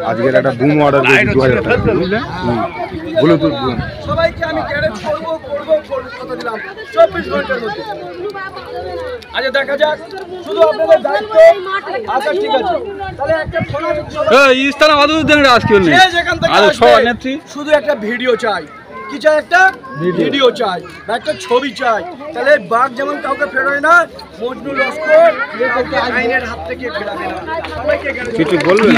আজকের একটা broom order করেছি 2000 টাকা, বুঝলে? Bluetooth broom. সবাইকে আমি গ্যারেজ করবো কথা দিলাম 24 ঘন্টার মধ্যে। আচ্ছা দেখা যাক, শুধু আপনাদের দায়িত্ব। আচ্ছা ঠিক আছে, তাহলে একটা ফোন আছে, ইস্তানা আদৌ দেন আজকে নেই যেখান থেকে শুধু একটা ভিডিও চাই। কি চাই? একটা ভিডিও চাই বা একটা ছবি চাই। তাহলে বাঘ যেমন কাউকে ফেরায় না, মজনু লস্কর কাউকে আইনের হাত থেকে ফেরাবে না। সবাইকে কিছু বলবেন?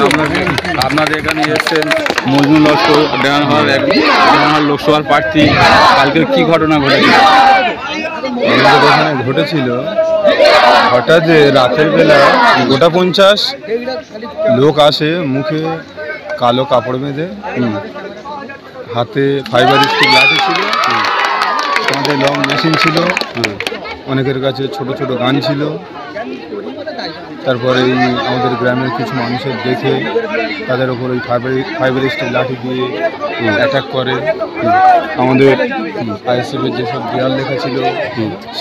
আপনাদের এখানে এসেছেন মজনু লস্কর, ডেঙ্গানহার লোকসভার প্রার্থী, কালকে কি ঘটনা ঘটেছে? আমাদের এখানে ঘটেছিল হঠাৎ যে রাতের বেলা গোটা 50 লোক আসে, মুখে কালো কাপড় বেঁধে, হাতে ফাইবার স্টিক লাঠি ছিল, আমাদের লং মেশিন ছিল, অনেকের কাছে ছোট ছোট গান ছিল। তারপরে আমাদের গ্রামের কিছু মানুষের দেখে তাদের ওপর ওই ফাইবার স্টিক লাঠি দিয়ে অ্যাটাক করে। আমাদের আইএসএফের যেসব দেয়াল লেখা ছিল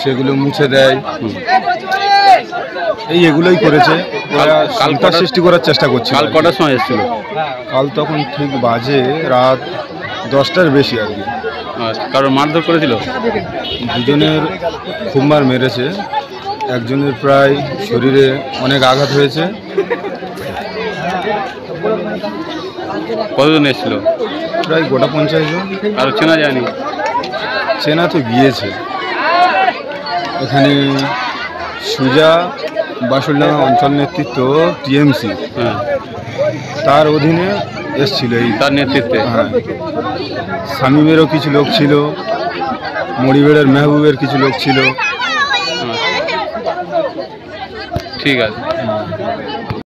সেগুলো মুছে দেয়। এগুলোই করেছে, কালকার সৃষ্টি করার চেষ্টা করছে। কাল কটার সময় এসেছিল? কাল তখন ঠিক বাজে রাত 10টার বেশি আর কি। কারণ মারধর করেছিল? দুজনের খুব মার মেরেছে, একজনের প্রায় শরীরে অনেক আঘাত হয়েছে। কতজন এসেছিল? প্রায় গোটা 50 জন। আর চেনা যায়নি? চেনা তো গিয়েছে। এখানে সুজা বাসুলডাঙ্গা অঞ্চল নেতৃত্ব টিএমসি, তার অধীনে এসছিল এই তার নেতৃত্বে। হ্যাঁ, শামীমেরও কিছু লোক ছিল, মরিবেড়ের মেহবুবের কিছু লোক ছিল। ঠিক আছে।